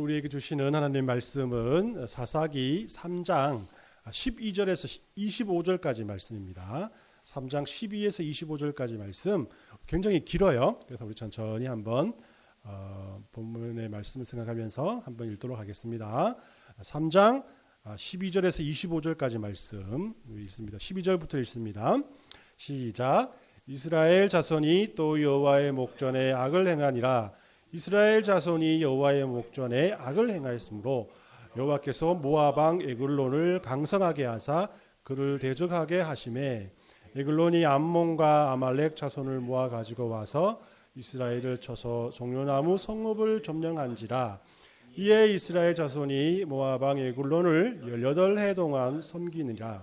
오늘 우리에게 주시는 하나님의 말씀은 사사기 3장 12절에서 25절까지 말씀입니다. 3장 12에서 25절까지 말씀 굉장히 길어요. 그래서 우리 천천히 한번 본문의 말씀을 생각하면서 한번 읽도록 하겠습니다. 3장 12절에서 25절까지 말씀 읽습니다. 12절부터 읽습니다. 시작. 이스라엘 자손이 또 여호와의 목전에 악을 행하니라. 이스라엘 자손이 여호와의 목전에 악을 행하였으므로 여호와께서 모압 왕 에글론을 강성하게 하사 그를 대적하게 하심에 에글론이 암몬과 아말렉 자손을 모아 가지고 와서 이스라엘을 쳐서 종려나무 성읍을 점령한지라. 이에 이스라엘 자손이 모압 왕 에글론을 18해 동안 섬기니라.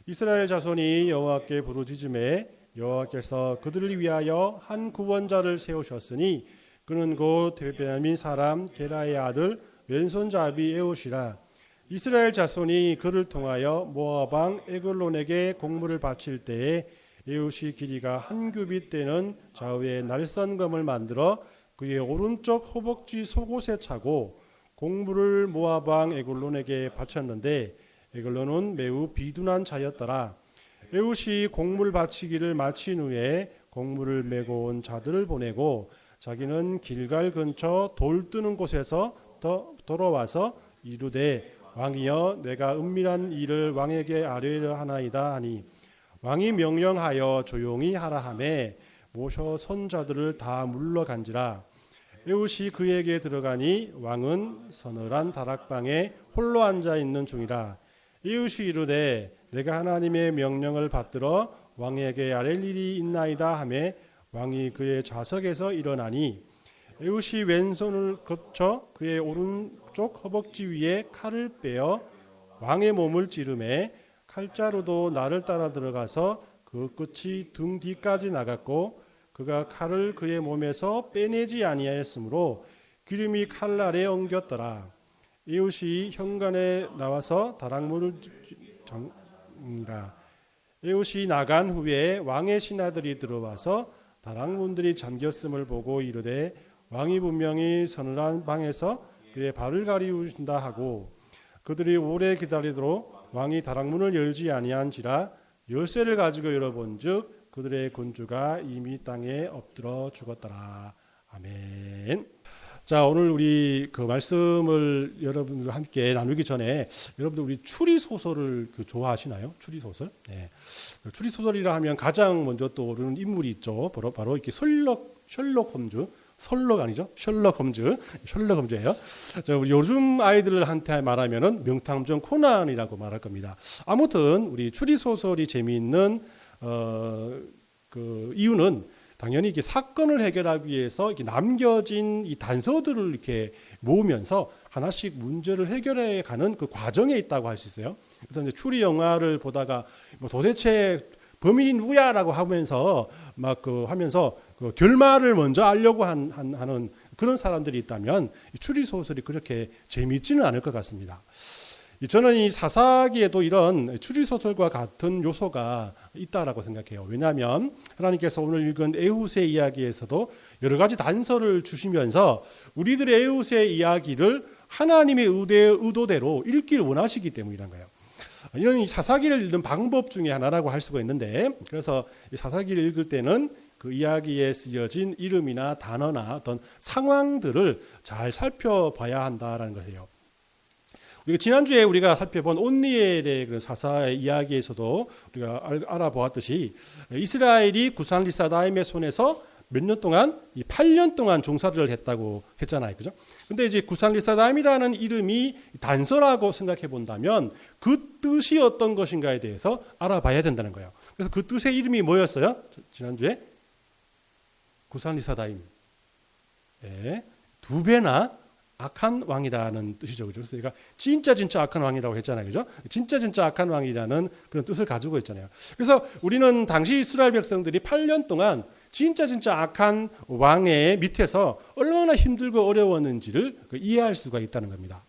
이스라엘 자손이 여호와께 부르짖음에 여호와께서 그들을 위하여 한 구원자를 세우셨으니 그는 곧 베냐민 사람 게라의 아들 왼손잡이 에웃이라. 이스라엘 자손이 그를 통하여 모압 왕 에글론에게 공물을 바칠 때에 에웃이 길이가 한 규빗 되는 좌우에 날선검을 만들어 그의 오른쪽 허벅지 속옷에 차고 공물을 모압 왕 에글론에게 바쳤는데 에글론은 매우 비둔한 자였더라. 에웃이 공물 바치기를 마친 후에 공물을 메고 온 자들을 보내고 자기는 길갈 근처 돌 뜨는 곳에서 돌아와서 이르되 왕이여 내가 은밀한 일을 왕에게 아뢰려 하나이다 하니 왕이 명령하여 조용히 하라 하매 모셔 선자들을 다 물러간지라. 에웃이 그에게 들어가니 왕은 서늘한 다락방에 홀로 앉아 있는 중이라. 에웃이 이르되 내가 하나님의 명령을 받들어 왕에게 아랠 일이 있나이다 하매 왕이 그의 좌석에서 일어나니 에웃이 왼손을 거쳐 그의 오른쪽 허벅지 위에 칼을 빼어 왕의 몸을 찌르매 칼자루도 나를 따라 들어가서 그 끝이 등 뒤까지 나갔고 그가 칼을 그의 몸에서 빼내지 아니하였으므로 기름이 칼날에 엉겼더라. 에웃이 현관에 나와서 다락문을 잠그니라. 에웃이 나간 후에 왕의 신하들이 들어와서 다락문들이 잠겼음을 보고 이르되 왕이 분명히 서늘한 방에서 그의 발을 가리우신다 하고 그들이 오래 기다리도록 왕이 다락문을 열지 아니한지라. 열쇠를 가지고 열어본즉 그들의 군주가 이미 땅에 엎드러 죽었더라. 아멘. 자, 오늘 우리 그 말씀을 여러분들과 함께 나누기 전에 여러분들 우리 추리 소설을 좋아하시나요? 추리 소설? 네. 추리 소설이라 하면 가장 먼저 떠오르는 인물이 있죠. 바로 이렇게 셜록 홈즈. 설록 아니죠? 셜록 홈즈예요. 자, 우리 요즘 아이들한테 말하면은 명탐정 코난이라고 말할 겁니다. 아무튼 우리 추리 소설이 재미있는 그 이유는 당연히 이게 사건을 해결하기 위해서 이렇게 남겨진 이 단서들을 이렇게 모으면서 하나씩 문제를 해결해 가는 그 과정에 있다고 할 수 있어요. 그래서 이제 추리 영화를 보다가 뭐 도대체 범인이 누구야라고 하면서 하면서 그 결말을 먼저 알려고 하는 그런 사람들이 있다면 이 추리 소설이 그렇게 재미있지는 않을 것 같습니다. 저는 이 사사기에도 이런 추리소설과 같은 요소가 있다라고 생각해요. 왜냐하면 하나님께서 오늘 읽은 에훗의 이야기에서도 여러 가지 단서를 주시면서 우리들의 에훗의 이야기를 하나님의 의도대로 읽기를 원하시기 때문이란 거예요. 이런 사사기를 읽는 방법 중에 하나라고 할 수가 있는데, 그래서 이 사사기를 읽을 때는 그 이야기에 쓰여진 이름이나 단어나 어떤 상황들을 잘 살펴봐야 한다라는 것이에요. 지난주에 우리가 살펴본 온니엘의 그 사사의 이야기에서도 우리가 알아보았듯이 이스라엘이 구산리사다임의 손에서 몇 년 동안 8년 동안 종살이를 했다고 했잖아요. 그죠? 근데 이제 구산리사다임이라는 이름이 단서라고 생각해 본다면 그 뜻이 어떤 것인가에 대해서 알아봐야 된다는 거예요. 그래서 그 뜻의 이름이 뭐였어요? 지난주에 구산리사다임. 예, 2배나 악한 왕이라는 뜻이죠. 그죠? 그래서 제가 진짜 악한 왕이라고 했잖아요. 그죠? 진짜 악한 왕이라는 그런 뜻을 가지고 있잖아요. 그래서 우리는 당시 이스라엘 백성들이 8년 동안 진짜 악한 왕의 밑에서 얼마나 힘들고 어려웠는지를 이해할 수가 있다는 겁니다.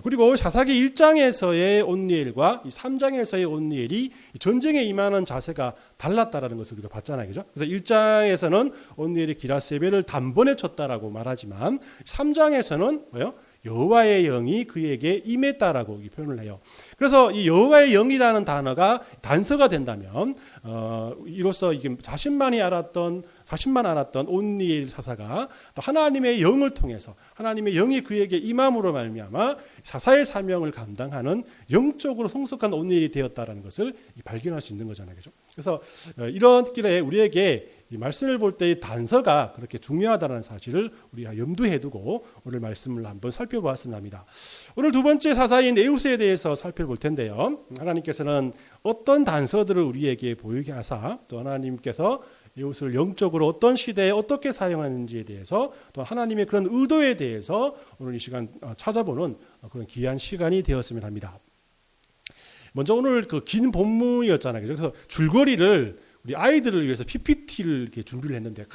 그리고 사사기 1장에서의 온니엘과 3장에서의 온니엘이 전쟁에 임하는 자세가 달랐다라는 것을 우리가 봤잖아요. 그죠? 그래서 1장에서는 온니엘이 기라세벨을 단번에 쳤다라고 말하지만 3장에서는 뭐요? 여호와의 영이 그에게 임했다라고 표현을 해요. 그래서 이 여호와의 영이라는 단어가 단서가 된다면 이로써 이게 자신만 알았던 온니엘 사사가 또 하나님의 영을 통해서 하나님의 영이 그에게 임함으로 말미암아 사사의 사명을 감당하는 영적으로 성숙한 온니엘이 되었다라는 것을 발견할 수 있는 거잖아요. 그죠? 그래서 이런 길에 우리에게 이 말씀을 볼 때의 단서가 그렇게 중요하다는 사실을 우리가 염두에 두고 오늘 말씀을 한번 살펴보았으면 합니다. 오늘 두 번째 사사인 에우스에 대해서 살펴볼 텐데요. 하나님께서는 어떤 단서들을 우리에게 보이게 하사 또 하나님께서 에우스를 영적으로 어떤 시대에 어떻게 사용하는지에 대해서 또 하나님의 그런 의도에 대해서 오늘 이 시간 찾아보는 그런 귀한 시간이 되었으면 합니다. 먼저 오늘 그 긴 본문이었잖아요. 그래서 줄거리를 우리 아이들을 위해서 PPT를 이렇게 준비를 했는데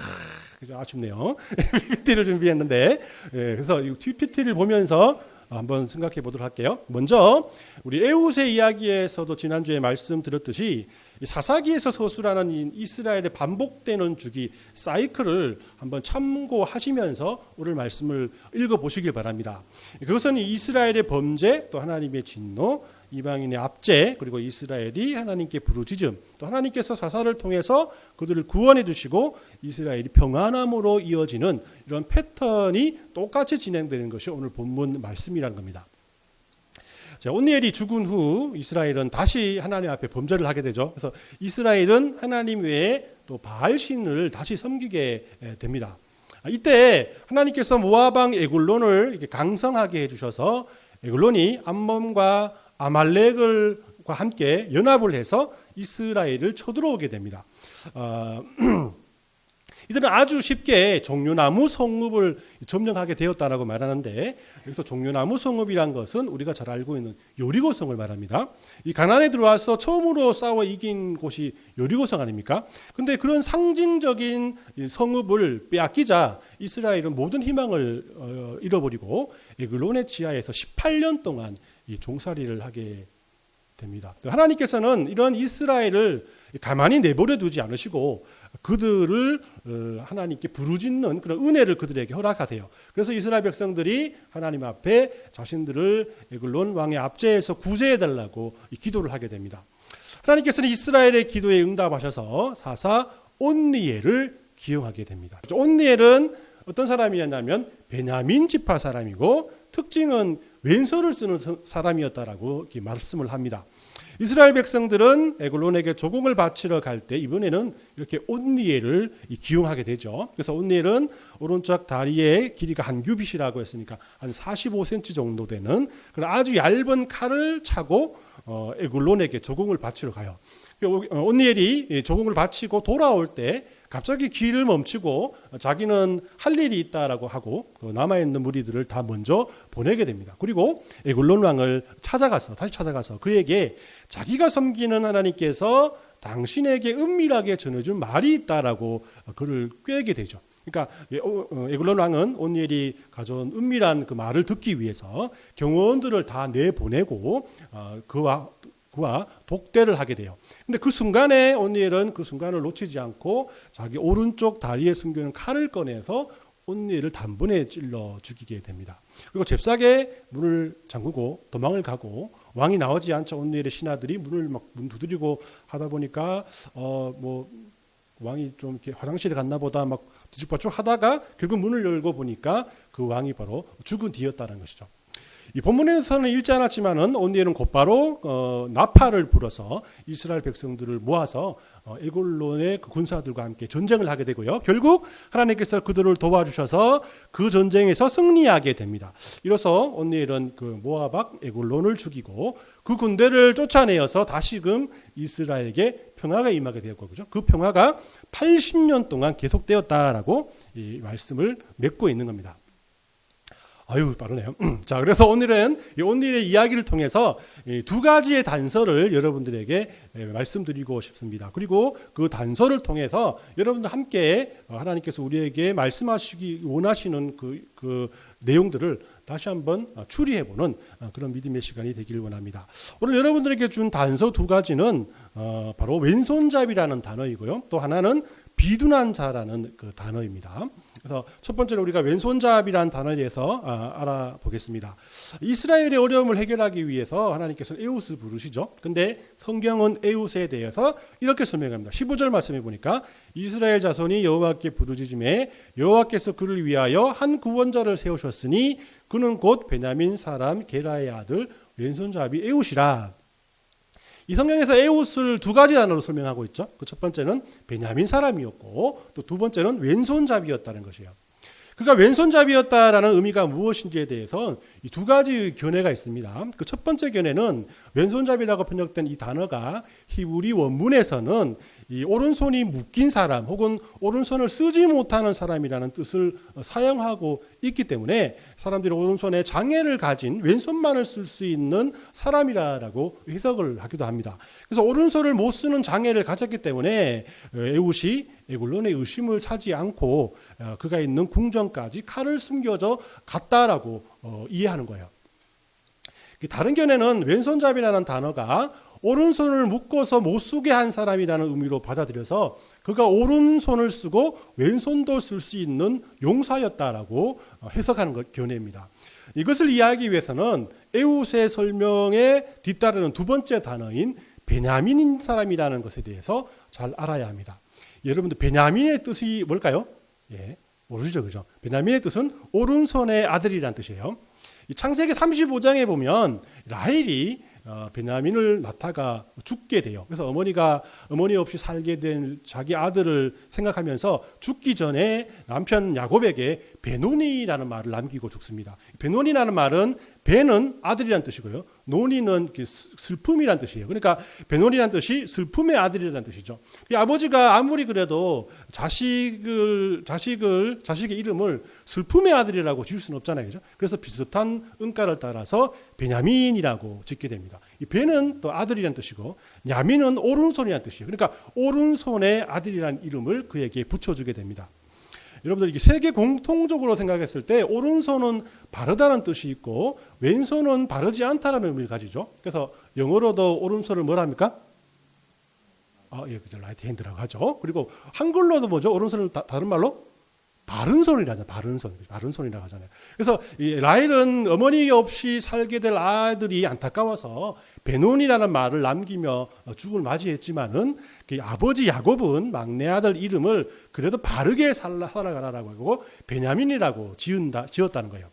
아쉽네요. PPT를 준비했는데 그래서 이 PPT를 보면서 한번 생각해 보도록 할게요. 먼저 우리 에훗의 이야기에서도 지난주에 말씀드렸듯이 사사기에서 서술하는 이스라엘의 반복되는 주기 사이클을 한번 참고하시면서 오늘 말씀을 읽어보시길 바랍니다. 그것은 이스라엘의 범죄, 또 하나님의 진노, 이방인의 압제, 그리고 이스라엘이 하나님께 부르짖음, 또 하나님께서 사사를 통해서 그들을 구원해 주시고 이스라엘이 평안함으로 이어지는 이런 패턴이 똑같이 진행되는 것이 오늘 본문 말씀이라는 겁니다. 자, 온니엘이 죽은 후 이스라엘은 다시 하나님 앞에 범죄를 하게 되죠. 그래서 이스라엘은 하나님 외에 또 바알신을 다시 섬기게 됩니다. 이때 하나님께서 모압 왕 에글론을 이렇게 강성하게 해주셔서 에글론이 암몬과 아말렉과 함께 연합을 해서 이스라엘을 쳐들어오게 됩니다. 이들은 아주 쉽게 종려나무 성읍을 점령하게 되었다라고 말하는데 여기서 종려나무 성읍이란 것은 우리가 잘 알고 있는 여리고성을 말합니다. 이 가나안에 들어와서 처음으로 싸워 이긴 곳이 여리고성 아닙니까? 근데 그런 상징적인 성읍을 빼앗기자 이스라엘은 모든 희망을 잃어버리고 에글론의 지하에서 18년 동안 이 종살이를 하게 됩니다. 하나님께서는 이런 이스라엘을 가만히 내버려 두지 않으시고 그들을 하나님께 부르짖는 그런 은혜를 그들에게 허락하세요. 그래서 이스라엘 백성들이 하나님 앞에 자신들을 에글론 왕의 압제에서 구제해달라고 기도를 하게 됩니다. 하나님께서는 이스라엘의 기도에 응답하셔서 사사 온니엘을 기용하게 됩니다. 온니엘은 어떤 사람이었냐면 베냐민 지파 사람이고 특징은 왼서를 쓰는 사람이었다라고 이렇게 말씀을 합니다. 이스라엘 백성들은 에글론에게 조공을 바치러 갈 때 이번에는 이렇게 온니엘을 기용하게 되죠. 그래서 온니엘은 오른쪽 다리의 길이가 한 규빗이라고 했으니까 한 45cm 정도 되는 그런 아주 얇은 칼을 차고 에글론에게 조공을 바치러 가요. 온니엘이 조공을 바치고 돌아올 때 갑자기 길을 멈추고 자기는 할 일이 있다라고 하고 남아있는 무리들을 다 먼저 보내게 됩니다. 그리고 에글론 왕을 다시 찾아가서 그에게 자기가 섬기는 하나님께서 당신에게 은밀하게 전해준 말이 있다라고 그를 꾀게 되죠. 그러니까 에글론 왕은 온니엘이 가져온 은밀한 그 말을 듣기 위해서 경호원들을 다 내보내고 그와 독대를 하게 돼요. 근데 그 순간에 온니엘은 그 순간을 놓치지 않고 자기 오른쪽 다리에 숨겨놓은 칼을 꺼내서 온니엘을 단번에 찔러 죽이게 됩니다. 그리고 잽싸게 문을 잠그고 도망을 가고 왕이 나오지 않자 온니엘의 신하들이 문 두드리고 하다 보니까 왕이 좀 이렇게 화장실에 갔나 보다 막 뒤죽박죽 하다가 결국 문을 열고 보니까 그 왕이 바로 죽은 뒤였다는 것이죠. 이 본문에서는 읽지 않았지만은 온니엘은 곧바로 나팔을 불어서 이스라엘 백성들을 모아서 에글론의 그 군사들과 함께 전쟁을 하게 되고요. 결국 하나님께서 그들을 도와주셔서 그 전쟁에서 승리하게 됩니다. 이로써 온니엘은 그 모압 왕 에글론을 죽이고 그 군대를 쫓아내어서 다시금 이스라엘에게 평화가 임하게 되었고, 그죠? 그 평화가 80년 동안 계속되었다라고 이 말씀을 맺고 있는 겁니다. 아유, 빠르네요. 자, 그래서 오늘은 이 온니엘의 이야기를 통해서 두 가지의 단서를 여러분들에게 말씀드리고 싶습니다. 그리고 그 단서를 통해서 여러분들 함께 하나님께서 우리에게 말씀하시기 원하시는 그 내용들을 다시 한번 추리해보는 그런 믿음의 시간이 되길 원합니다. 오늘 여러분들에게 준 단서 두 가지는 바로 왼손잡이라는 단어이고요. 또 하나는 비둔한 자라는 그 단어입니다. 그래서 첫 번째로 우리가 왼손잡이라는 단어에 대해서 알아보겠습니다. 이스라엘의 어려움을 해결하기 위해서 하나님께서는 에웃을 부르시죠. 근데 성경은 에웃에 대해서 이렇게 설명합니다. 15절 말씀해 보니까 이스라엘 자손이 여호와께 부르짖음에 여호와께서 그를 위하여 한 구원자를 세우셨으니 그는 곧 베냐민 사람 게라의 아들 왼손잡이 에웃이라. 이 성경에서 에웃을 두 가지 단어로 설명하고 있죠. 그 첫 번째는 베냐민 사람이었고 또 두 번째는 왼손잡이였다는 것이에요. 그가 왼손잡이였다라는 의미가 무엇인지에 대해서 이 두 가지 견해가 있습니다. 그 첫 번째 견해는 왼손잡이라고 번역된 이 단어가 히브리 원문에서는 이 오른손이 묶인 사람 혹은 오른손을 쓰지 못하는 사람이라는 뜻을 사용하고 있기 때문에 사람들이 오른손에 장애를 가진 왼손만을 쓸 수 있는 사람이라고 해석을 하기도 합니다. 그래서 오른손을 못 쓰는 장애를 가졌기 때문에 에웃이 에굴론의 의심을 사지 않고 그가 있는 궁전까지 칼을 숨겨져 갔다라고 이해하는 거예요. 다른 견해는 왼손잡이라는 단어가 오른손을 묶어서 못 쓰게 한 사람이라는 의미로 받아들여서 그가 오른손을 쓰고 왼손도 쓸 수 있는 용사였다라고 해석하는 견해입니다. 이것을 이해하기 위해서는 에웃의 설명에 뒤따르는 두 번째 단어인 베냐민인 사람이라는 것에 대해서 잘 알아야 합니다. 여러분들 베냐민의 뜻이 뭘까요? 예, 모르시죠, 그죠? 베냐민의 뜻은 오른손의 아들이라는 뜻이에요. 창세기 35장에 보면 라헬이 베냐민을 낳다가 죽게 돼요. 그래서 어머니 없이 살게 된 자기 아들을 생각하면서 죽기 전에 남편 야곱에게 베노니라는 말을 남기고 죽습니다. 베노니라는 말은 베는 아들이라는 뜻이고요. 노니는 슬픔이라는 뜻이에요. 그러니까 베노니라는 뜻이 슬픔의 아들이라는 뜻이죠. 아버지가 아무리 그래도 자식의 이름을 슬픔의 아들이라고 지을 수는 없잖아요. 그죠? 그래서 비슷한 은가를 따라서 베냐민이라고 짓게 됩니다. 이 베는 또 아들이라는 뜻이고 야민은 오른손이라는 뜻이에요. 그러니까 오른손의 아들이라는 이름을 그에게 붙여주게 됩니다. 여러분들 이게 세계 공통적으로 생각했을 때 오른손은 바르다는 뜻이 있고 왼손은 바르지 않다라는 의미를 가지죠. 그래서 영어로도 오른손을 뭐라 합니까? 예, 그죠. 라이트 핸드라고 하죠. 그리고 한글로도 뭐죠? 오른손을 다른 말로 바른 손이라잖아요. 바른 손이라고 하잖아요. 그래서 이 라헬은 어머니 없이 살게 될 아들이 안타까워서 베논이라는 말을 남기며 죽음을 맞이했지만은 그 아버지 야곱은 막내 아들 이름을 그래도 바르게 살아가라라고 하고 베냐민이라고 지었다는 거예요.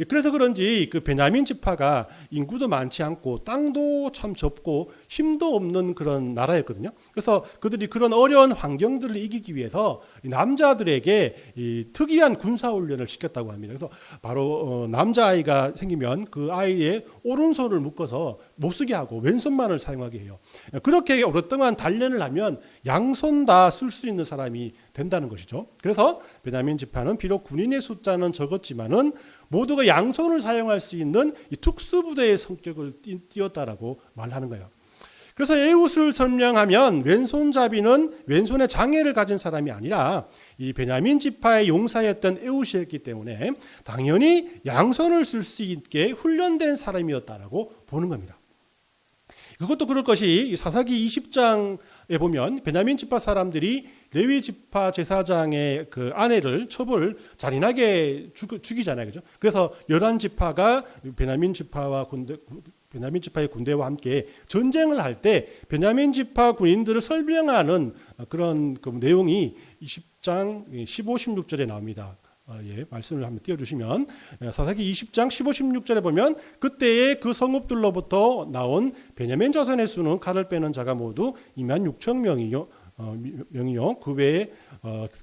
그래서 그런지 그 베냐민 지파가 인구도 많지 않고 땅도 참 좁고 힘도 없는 그런 나라였거든요. 그래서 그들이 그런 어려운 환경들을 이기기 위해서 남자들에게 이 특이한 군사 훈련을 시켰다고 합니다. 그래서 바로 남자아이가 생기면 그 아이의 오른손을 묶어서 못 쓰게 하고 왼손만을 사용하게 해요. 그렇게 오랫동안 단련을 하면 양손 다 쓸 수 있는 사람이 된다는 것이죠. 그래서 베냐민 지파는 비록 군인의 숫자는 적었지만은 모두가 양손을 사용할 수 있는 이 특수부대의 성격을 띄었다라고 말하는 거예요. 그래서 에웃을 설명하면 왼손잡이는 왼손에 장애를 가진 사람이 아니라 이 베냐민 지파의 용사였던 에웃이었기 때문에 당연히 양손을 쓸 수 있게 훈련된 사람이었다라고 보는 겁니다. 그것도 그럴 것이 사사기 20장에 보면 베냐민 지파 사람들이 레위 지파 제사장의 그 아내를 첩을 잔인하게 죽이잖아요. 그죠? 그래서 11지파가 베냐민 지파의 군대와 함께 전쟁을 할 때 베냐민 지파 군인들을 설명하는 그런 그 내용이 20장 15, 16절에 나옵니다. 예, 말씀을 한번 띄워주시면 사사기 20장 15, 16절에 보면 그때의 그 성읍들로부터 나온 베냐민 자손의 수는 칼을 빼는 자가 모두 26,000명이요. 그 외에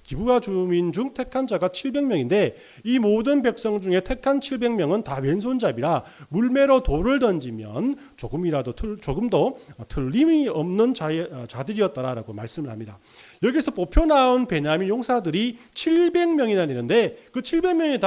기브가 주민 중 택한 자가 700명인데 이 모든 백성 중에 택한 700명은 다 왼손잡이라 물매로 돌을 던지면 조금도 틀림이 없는 자들이었다라고 말씀을 합니다. 여기서 뽑혀 나온 베냐민 용사들이 700명이나 되는데 그 700명이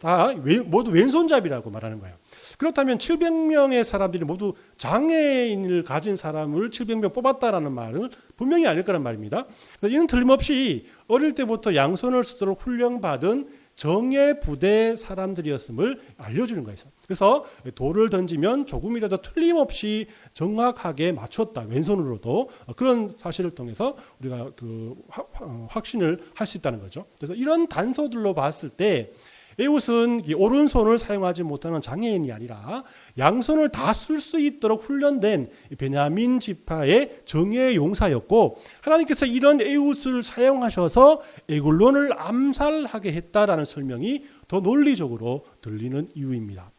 다 모두 왼손잡이라고 말하는 거예요. 그렇다면 700명의 사람들이 모두 장애인을 가진 사람을 700명 뽑았다라는 말은 분명히 아닐 거란 말입니다. 이는 틀림없이 어릴 때부터 양손을 쓰도록 훈련받은 정예 부대 사람들이었음을 알려주는 거예요. 그래서 돌을 던지면 조금이라도 틀림없이 정확하게 맞췄다. 왼손으로도 그런 사실을 통해서 우리가 확신을 할 수 있다는 거죠. 그래서 이런 단서들로 봤을 때 에훗은 오른손을 사용하지 못하는 장애인이 아니라 양손을 다 쓸 수 있도록 훈련된 베냐민 지파의 정예 용사였고, 하나님께서 이런 에훗을 사용하셔서 에굴론을 암살하게 했다라는 설명이 더 논리적으로 들리는 이유입니다.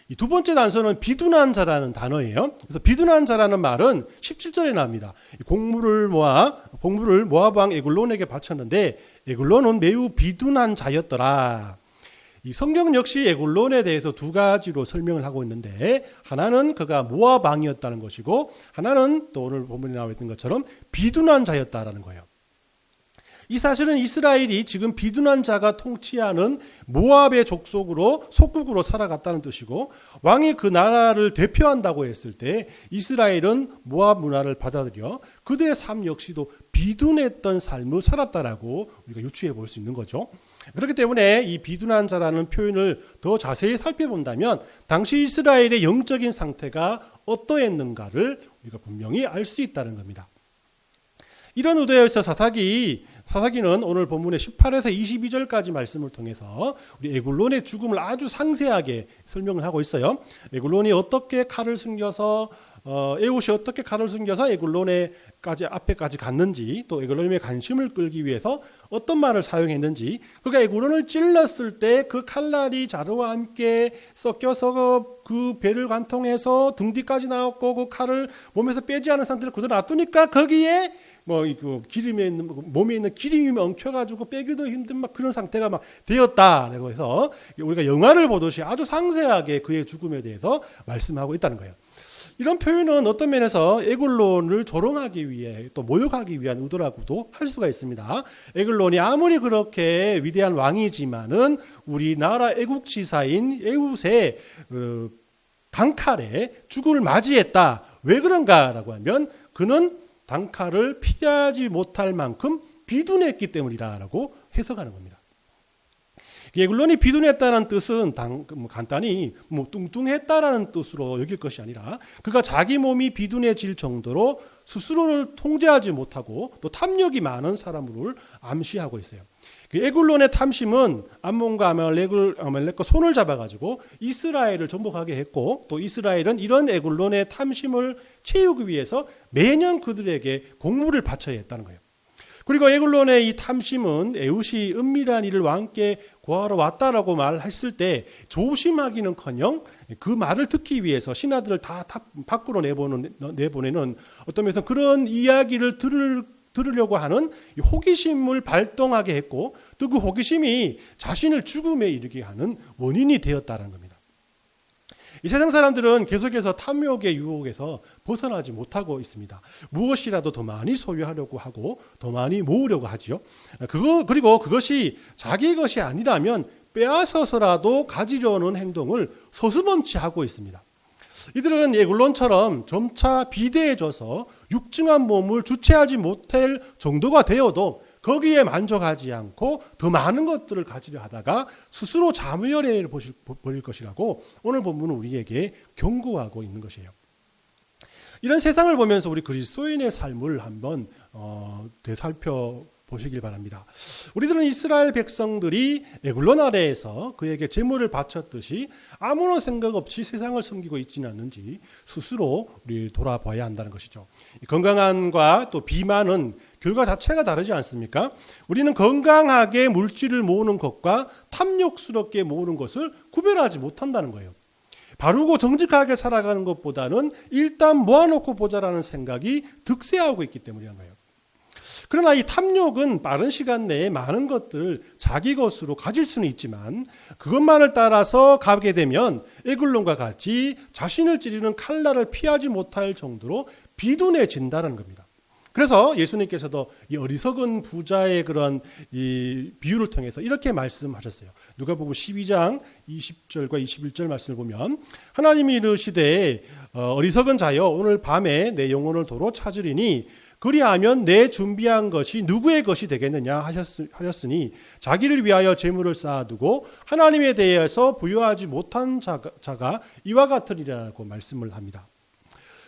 이 두 번째 단서는 비둔한 자라는 단어예요. 그래서 비둔한 자라는 말은 17절에 나옵니다. 곡물을 모압 왕 에굴론에게 바쳤는데 에굴론은 매우 비둔한 자였더라. 이 성경 역시 에굴론에 대해서 두 가지로 설명을 하고 있는데, 하나는 그가 모압 왕이었다는 것이고, 하나는 또 오늘 본문에 나와 있는 것처럼 비둔한 자였다라는 거예요. 이 사실은 이스라엘이 지금 비둔한 자가 통치하는 모압의 속국으로 살아갔다는 뜻이고, 왕이 그 나라를 대표한다고 했을 때 이스라엘은 모압 문화를 받아들여 그들의 삶 역시도 비둔했던 삶을 살았다라고 우리가 유추해 볼 수 있는 거죠. 그렇기 때문에 이 비둔한 자라는 표현을 더 자세히 살펴본다면 당시 이스라엘의 영적인 상태가 어떠했는가를 우리가 분명히 알 수 있다는 겁니다. 이런 의도에서 사사기는 오늘 본문의 18에서 22절까지 말씀을 통해서 우리 에굴론의 죽음을 아주 상세하게 설명을 하고 있어요. 에굴론이 어떻게 칼을 숨겨서 에훗이 어떻게 칼을 숨겨서 에굴론의 앞에까지 갔는지, 또 에굴론의 관심을 끌기 위해서 어떤 말을 사용했는지, 그가 에굴론을 찔렀을 때 그 칼날이 자루와 함께 섞여서 그 배를 관통해서 등 뒤까지 나왔고, 그 칼을 몸에서 빼지 않은 상태로 그대로 놔두니까 거기에 기름에 있는 몸에 있는 기름이 엉켜가지고 빼기도 힘든 그런 상태가 되었다라고 해서 우리가 영화를 보듯이 아주 상세하게 그의 죽음에 대해서 말씀하고 있다는 거예요. 이런 표현은 어떤 면에서 에굴론을 조롱하기 위해 또 모욕하기 위한 의도라고도 할 수가 있습니다. 에굴론이 아무리 그렇게 위대한 왕이지만은 우리나라 애국지사인 에훗의 단칼에 죽음을 맞이했다. 왜 그런가라고 하면 그는 단칼을 피하지 못할 만큼 비둔했기 때문이라고 해석하는 겁니다. 에굴론이 비둔했다는 뜻은 간단히 뚱뚱했다라는 뜻으로 여길 것이 아니라 그가 자기 몸이 비둔해질 정도로 스스로를 통제하지 못하고 또 탐욕이 많은 사람을 암시하고 있어요. 에굴론의 탐심은 암몬과 아말렉과 손을 잡아가지고 이스라엘을 정복하게 했고, 또 이스라엘은 이런 에굴론의 탐심을 채우기 위해서 매년 그들에게 곡물을 바쳐야 했다는 거예요. 그리고 에굴론의 이 탐심은 에훗이 은밀한 일을 왕께 고하러 왔다라고 말했을 때 조심하기는커녕 그 말을 듣기 위해서 신하들을 다 밖으로 내보내는 어떤 면에서 그런 이야기를 들으려고 하는 호기심을 발동하게 했고, 또 그 호기심이 자신을 죽음에 이르게 하는 원인이 되었다는 겁니다. 이 세상 사람들은 계속해서 탐욕의 유혹에서 벗어나지 못하고 있습니다. 무엇이라도 더 많이 소유하려고 하고 더 많이 모으려고 하지요. 그리고 그것이 자기 것이 아니라면 빼앗아서라도 가지려는 행동을 서슴없이 하고 있습니다. 이들은 에굴론처럼 점차 비대해져서 육중한 몸을 주체하지 못할 정도가 되어도 거기에 만족하지 않고 더 많은 것들을 가지려 하다가 스스로 자멸해를 벌일 것이라고 오늘 본문은 우리에게 경고하고 있는 것이에요. 이런 세상을 보면서 우리 그리스도인의 삶을 한번 되살펴보시길 바랍니다. 우리들은 이스라엘 백성들이 에굴론 아래에서 그에게 제물을 바쳤듯이 아무런 생각 없이 세상을 섬기고 있지는 않는지 스스로 우리 돌아봐야 한다는 것이죠. 건강함과 또 비만은 결과 자체가 다르지 않습니까? 우리는 건강하게 물질을 모으는 것과 탐욕스럽게 모으는 것을 구별하지 못한다는 거예요. 바르고 정직하게 살아가는 것보다는 일단 모아놓고 보자라는 생각이 득세하고 있기 때문이란 거예요. 그러나 이 탐욕은 빠른 시간 내에 많은 것들을 자기 것으로 가질 수는 있지만 그것만을 따라서 가게 되면 에굴론과 같이 자신을 찌르는 칼날을 피하지 못할 정도로 비둔해진다는 겁니다. 그래서 예수님께서도 이 어리석은 부자의 그런 이 비유를 통해서 이렇게 말씀하셨어요. 누가복음 12장 20절과 21절 말씀을 보면 하나님이 이르시되 어리석은 자여 오늘 밤에 내 영혼을 도로 찾으리니 그리하면 내 준비한 것이 누구의 것이 되겠느냐 하셨으니 자기를 위하여 재물을 쌓아두고 하나님에 대해서 부여하지 못한 자가 이와 같으리라고 말씀을 합니다.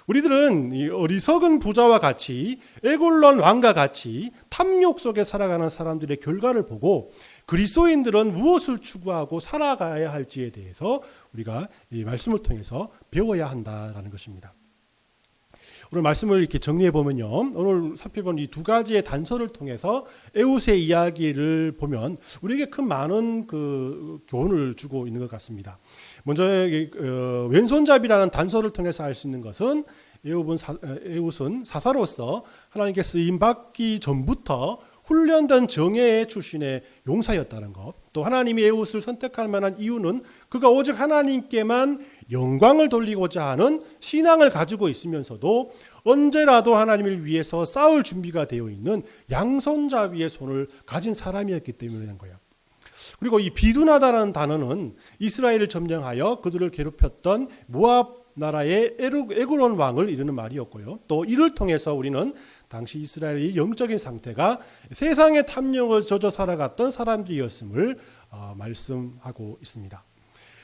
우리들은 이 어리석은 부자와 같이 에골론 왕과 같이 탐욕 속에 살아가는 사람들의 결과를 보고 그리스도인들은 무엇을 추구하고 살아가야 할지에 대해서 우리가 이 말씀을 통해서 배워야 한다라는 것입니다. 오늘 말씀을 이렇게 정리해 보면요, 오늘 살펴본 이 두 가지의 단서를 통해서 에웃의 이야기를 보면 우리에게 큰 많은 그 교훈을 주고 있는 것 같습니다. 먼저 왼손잡이라는 단서를 통해서 알 수 있는 것은 에웃은 사사로서 하나님께 쓰임 받기 전부터 훈련된 정예의 출신의 용사였다는 것, 또 하나님이 에웃을 선택할 만한 이유는 그가 오직 하나님께만 영광을 돌리고자 하는 신앙을 가지고 있으면서도 언제라도 하나님을 위해서 싸울 준비가 되어 있는 양손잡이의 손을 가진 사람이었기 때문인 거예요. 그리고 이 비둔하다라는 단어는 이스라엘을 점령하여 그들을 괴롭혔던 모압 나라의 에글론 왕을 이르는 말이었고요. 또 이를 통해서 우리는 당시 이스라엘의 영적인 상태가 세상의 탐욕을 젖어 살아갔던 사람들이었음을 말씀하고 있습니다.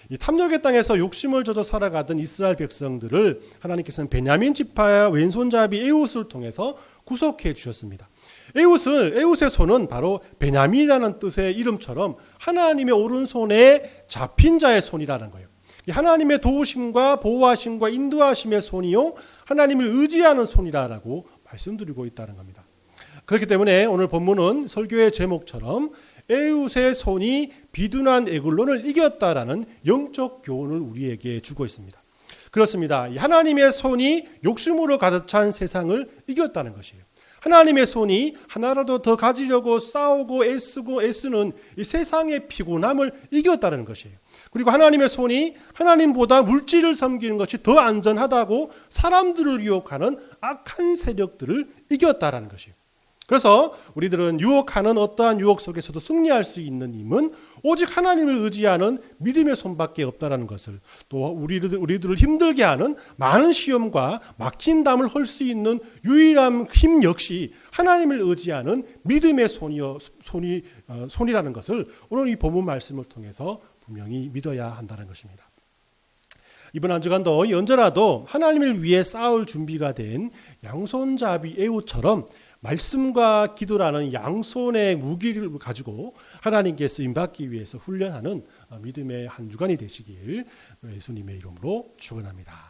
이 탐욕의 땅에서 욕심을 젖어 살아가던 이스라엘 백성들을 하나님께서는 베냐민 지파 왼손잡이 에웃을 통해서 구속해 주셨습니다. 에웃의 손은 바로 베냐민이라는 뜻의 이름처럼 하나님의 오른손에 잡힌 자의 손이라는 거예요. 하나님의 도우심과 보호하심과 인도하심의 손이요, 하나님을 의지하는 손이라고 말씀드리고 있다는 겁니다. 그렇기 때문에 오늘 본문은 설교의 제목처럼 에웃의 손이 비둔한 에글론을 이겼다라는 영적 교훈을 우리에게 주고 있습니다. 그렇습니다. 하나님의 손이 욕심으로 가득 찬 세상을 이겼다는 것이에요. 하나님의 손이 하나라도 더 가지려고 싸우고 애쓰는 이 세상의 피곤함을 이겼다는 것이에요. 그리고 하나님의 손이 하나님보다 물질을 섬기는 것이 더 안전하다고 사람들을 유혹하는 악한 세력들을 이겼다라는 것이에요. 그래서 우리들은 유혹하는 어떠한 유혹 속에서도 승리할 수 있는 힘은 오직 하나님을 의지하는 믿음의 손밖에 없다라는 것을, 또 우리들을 힘들게 하는 많은 시험과 막힌 담을 헐 수 있는 유일한 힘 역시 하나님을 의지하는 믿음의 손이라는 것을 오늘 이 본문 말씀을 통해서 분명히 믿어야 한다는 것입니다. 이번 한 주간도 언제라도 하나님을 위해 싸울 준비가 된 양손잡이 에웃처럼 말씀과 기도라는 양손의 무기를 가지고 하나님께 쓰임받기 위해서 훈련하는 믿음의 한 주간이 되시길 예수님의 이름으로 축원합니다.